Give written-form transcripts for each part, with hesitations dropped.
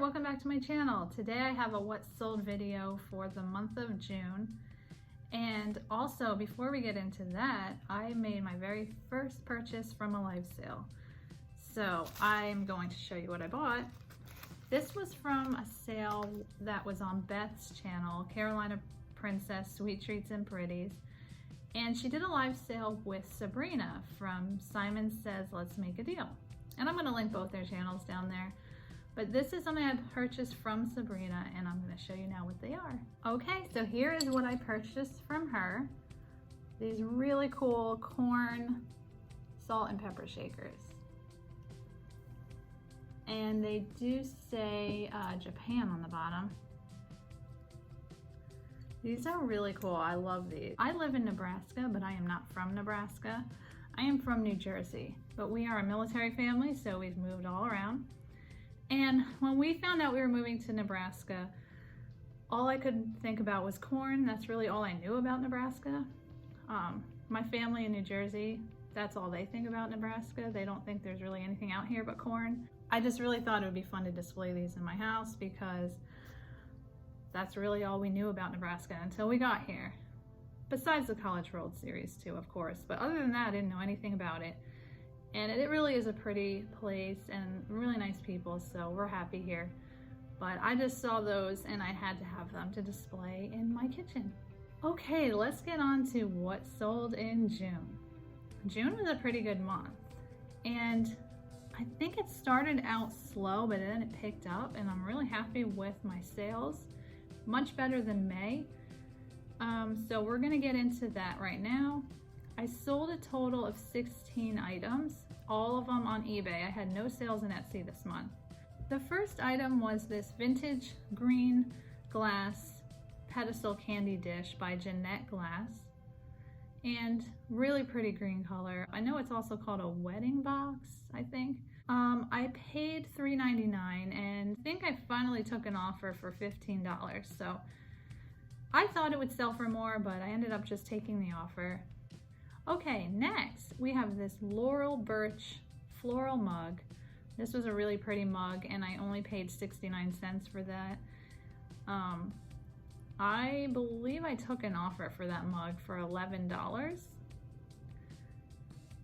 welcome back to my channel. Today I have a what sold video for the month of June. And also, before we get into that, I made my very first purchase from a live sale. So I'm going to show you what I bought. This was from a sale that was on Beth's channel, Carolina Princess Sweet Treats and Pretties. And she did a live sale with Sabrina from Simon Says Let's Make a Deal. And I'm gonna link both their channels down there. But this is something I purchased from Sabrina, and I'm gonna show you now what they are. Okay, so here is what I purchased from her. These really cool corn salt and pepper shakers. And they do say Japan on the bottom. These are really cool, I love these. I live in Nebraska, but I am not from Nebraska. I am from New Jersey, but we are a military family, so we've moved all around. And when we found out we were moving to Nebraska, all I could think about was corn. That's really all I knew about Nebraska. My family in New Jersey, that's all they think about Nebraska. They don't think there's really anything out here but corn. I just really thought it would be fun to display these in my house because that's really all we knew about Nebraska until we got here. Besides the College World Series too, of course. But other than that, I didn't know anything about it. And it really is a pretty place and really nice people, so we're happy here. But I just saw those and I had to have them to display in my kitchen. Okay, let's get on to what sold in June. June was a pretty good month. And I think it started out slow, but then it picked up, and I'm really happy with my sales. Much better than May. So we're gonna get into that right now. I sold a total of 16 items, all of them on eBay. I had no sales in Etsy this month. The first item was this vintage green glass pedestal candy dish by Jeanette Glass. And really pretty green color. I know it's also called a wedding box, I think. I paid $3.99 and I think I finally took an offer for $15. So I thought it would sell for more, but I ended up just taking the offer. Okay, next we have this Laurel Birch Floral Mug. This was a really pretty mug and I only paid 69 cents for that. I believe I took an offer for that mug for $11.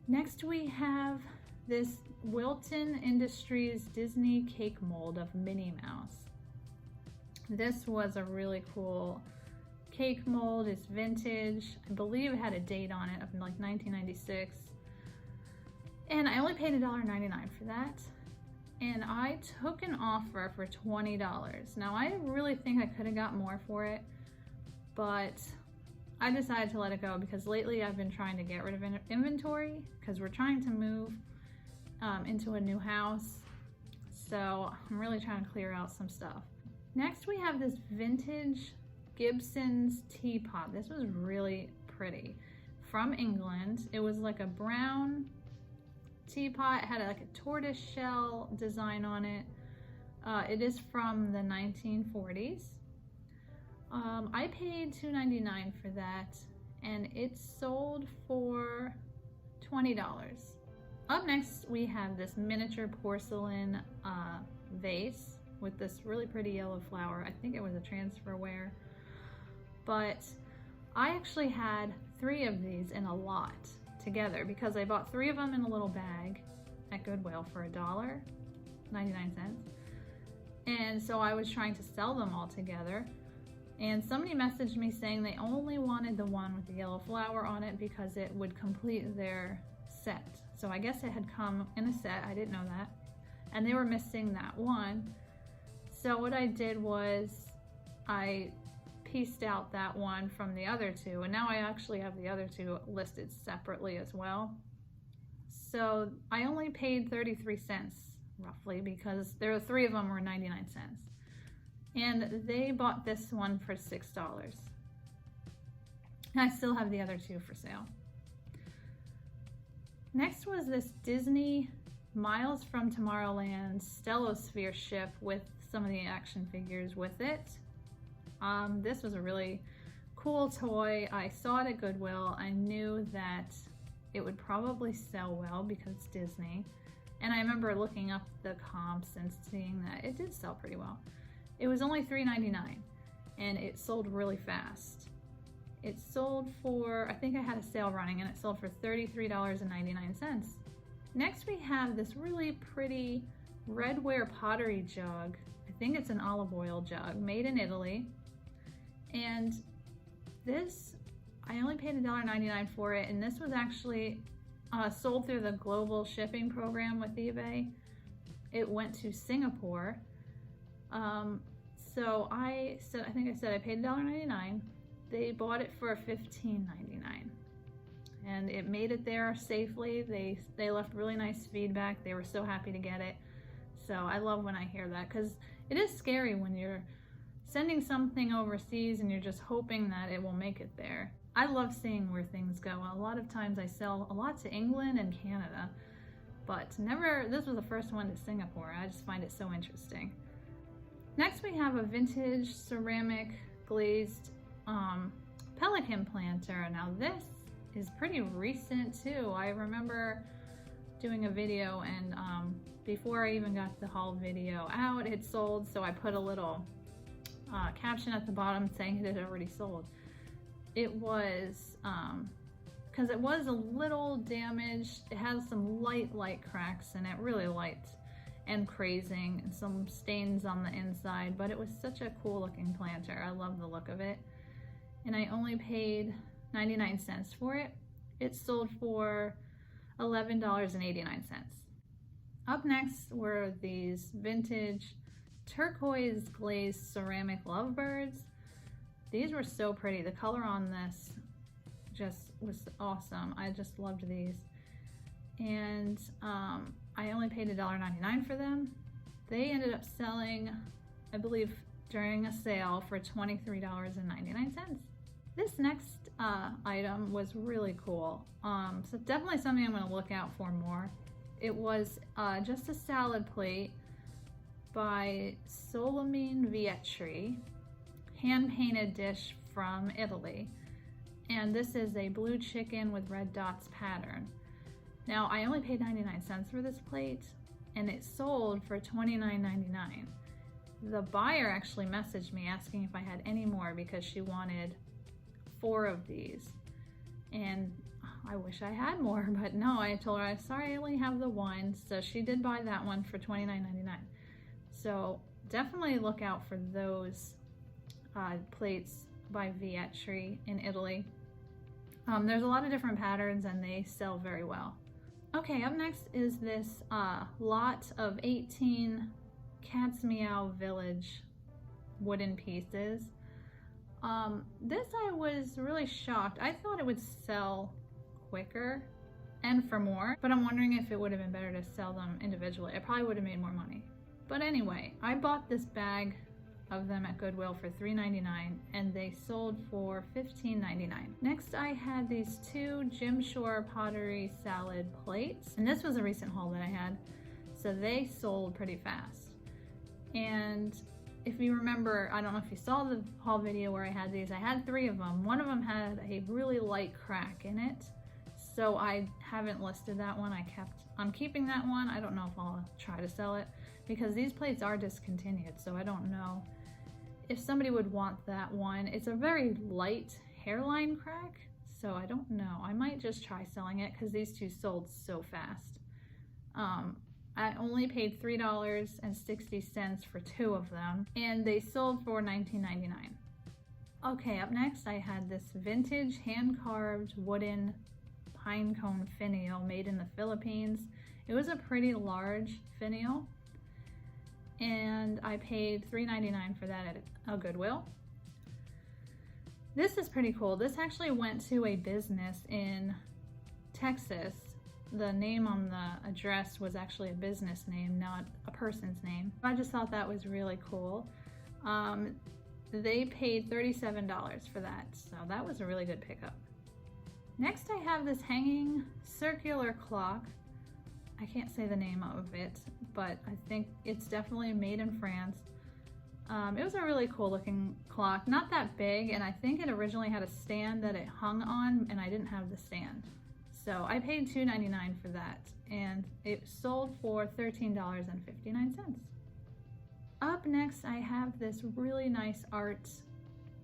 Next we have this Wilton Industries Disney cake mold of Minnie Mouse. This was a really cool cake mold. It's vintage. I believe it had a date on it of like 1996. And I only paid $1.99 for that. And I took an offer for $20. Now I really think I could have got more for it, but I decided to let it go because lately I've been trying to get rid of inventory because we're trying to move into a new house. So I'm really trying to clear out some stuff. Next we have this vintage Gibsons Teapot. This was really pretty. From England. It was like a brown teapot. It had like a tortoise shell design on it. It is from the 1940s. I paid $2.99 for that and it sold for $20. Up next we have this miniature porcelain vase with this really pretty yellow flower. I think it was a transferware. But I actually had 3 of these in a lot together because I bought 3 of them in a little bag at Goodwill for $1.99. And so I was trying to sell them all together. And somebody messaged me saying they only wanted the one with the yellow flower on it because it would complete their set. So I guess it had come in a set, I didn't know that. And they were missing that one. So what I did was I pieced out that one from the other 2, and now I actually have the other 2 listed separately as well. So I only paid 33 cents roughly because there were 3 of them were 99 cents. And they bought this one for $6. And I still have the other 2 for sale. Next was this Disney Miles from Tomorrowland Stellosphere ship with some of the action figures with it. This was a really cool toy. I saw it at Goodwill. I knew that it would probably sell well because it's Disney. And I remember looking up the comps and seeing that it did sell pretty well. It was only $3.99 and it sold really fast. It sold for, I think I had a sale running, and it sold for $33.99. Next we have this really pretty redware pottery jug. I think it's an olive oil jug made in Italy. And this, I only paid $1.99 for it, and this was actually sold through the global shipping program with eBay. It went to Singapore. So I think I said I paid $1.99. They bought it for $15.99, and it made it there safely. They left really nice feedback. They were so happy to get it. So I love when I hear that, because it is scary when you're sending something overseas and you're just hoping that it will make it there. I love seeing where things go. A lot of times I sell a lot to England and Canada, but never, this was the first one to Singapore. I just find it so interesting. Next we have a vintage ceramic glazed Pelican Planter. Now this is pretty recent too. I remember doing a video, and before I even got the haul video out, it sold, so I put a little caption at the bottom saying it had already sold. It was, because it was a little damaged. It has some light cracks in it, really light and crazing, and some stains on the inside, but it was such a cool looking planter. I love the look of it. And I only paid 99 cents for it. It sold for $11.89. Up next were these vintage turquoise glazed ceramic Lovebirds. These were so pretty. The color on this just was awesome. I just loved these. And I only paid $1.99 for them. They ended up selling, I believe, during a sale for $23.99. This next item was really cool. So definitely something I'm gonna look out for more. It was just a salad plate by Solimene Vietri, hand-painted dish from Italy. And this is a blue chicken with red dots pattern. Now, I only paid 99 cents for this plate, and it sold for $29.99. The buyer actually messaged me asking if I had any more because she wanted 4 of these. And I wish I had more, but no, I told her, I'm sorry, I only have the one. So she did buy that one for $29.99. So definitely look out for those plates by Vietri in Italy. There's a lot of different patterns and they sell very well. Okay, up next is this lot of 18 Cat's Meow Village wooden pieces. This I was really shocked. I thought it would sell quicker and for more, but I'm wondering if it would have been better to sell them individually. I probably would have made more money. But anyway, I bought this bag of them at Goodwill for $3.99 and they sold for $15.99. Next I had these 2 Jim Shore pottery salad plates, and this was a recent haul that I had, so they sold pretty fast. And if you remember, I don't know if you saw the haul video where I had these, I had 3 of them. One of them had a really light crack in it, so I haven't listed that one. I'm keeping that one. I don't know if I'll try to sell it because these plates are discontinued, so I don't know if somebody would want that one. It's a very light hairline crack, so I don't know. I might just try selling it because these 2 sold so fast. I only paid $3.60 for 2 of them, and they sold for $19.99. Okay, up next I had this vintage hand-carved wooden pine cone finial made in the Philippines. It was a pretty large finial, and I paid $3.99 for that at a Goodwill. This is pretty cool. This actually went to a business in Texas. The name on the address was actually a business name, not a person's name. I just thought that was really cool. They paid $37 for that, so that was a really good pickup. Next I have this hanging circular clock. I can't say the name of it, but I think it's definitely made in France. It was a really cool looking clock, not that big, and I think it originally had a stand that it hung on, and I didn't have the stand. So I paid $2.99 for that, and it sold for $13.59. Up next, I have this really nice art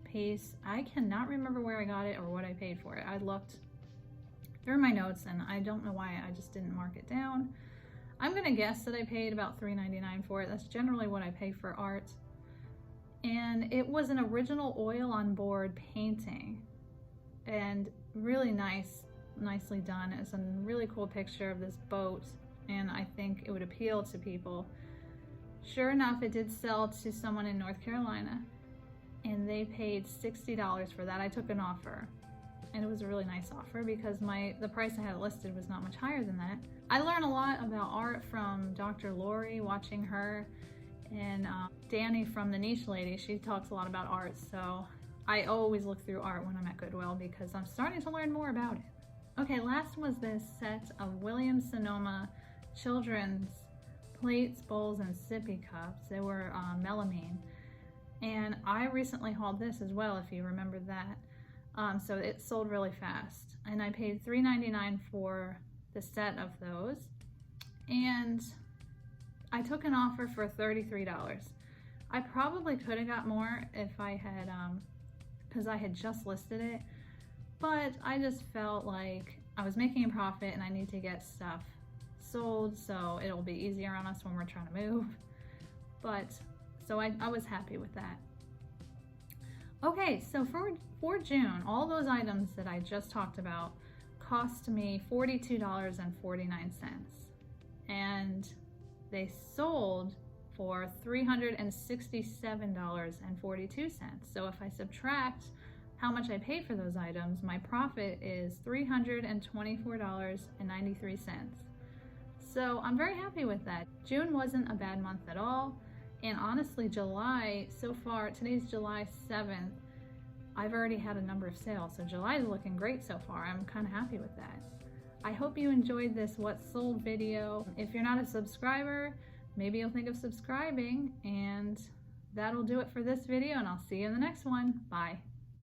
piece. I cannot remember where I got it or what I paid for it. I looked through my notes and I don't know why I just didn't mark it down. I'm gonna guess that I paid about $3.99 for it. That's generally what I pay for art. And it was an original oil on board painting, and really nicely done. It's a really cool picture of this boat, and I think it would appeal to people. Sure enough, it did sell to someone in North Carolina, and they paid $60 for that. I took an offer, and it was a really nice offer because the price I had listed was not much higher than that. I learned a lot about art from Dr. Lori, watching her, and Danny from The Niche Lady. She talks a lot about art, so I always look through art when I'm at Goodwill because I'm starting to learn more about it. Okay, last was this set of Williams-Sonoma children's plates, bowls, and sippy cups. They were melamine, and I recently hauled this as well, if you remember that. So it sold really fast, and I paid $3.99 for the set of those, and I took an offer for $33. I probably could have got more if I had, because I had just listed it, but I just felt like I was making a profit and I need to get stuff sold so it'll be easier on us when we're trying to move. But so I was happy with that. Okay, so for June, all those items that I just talked about cost me $42.49, and they sold for $367.42. So if I subtract how much I paid for those items, my profit is $324.93. So I'm very happy with that. June wasn't a bad month at all. And honestly, July, so far, today's July 7th, I've already had a number of sales. So July is looking great so far. I'm kind of happy with that. I hope you enjoyed this What Sold video. If you're not a subscriber, maybe you'll think of subscribing, and that'll do it for this video, and I'll see you in the next one. Bye.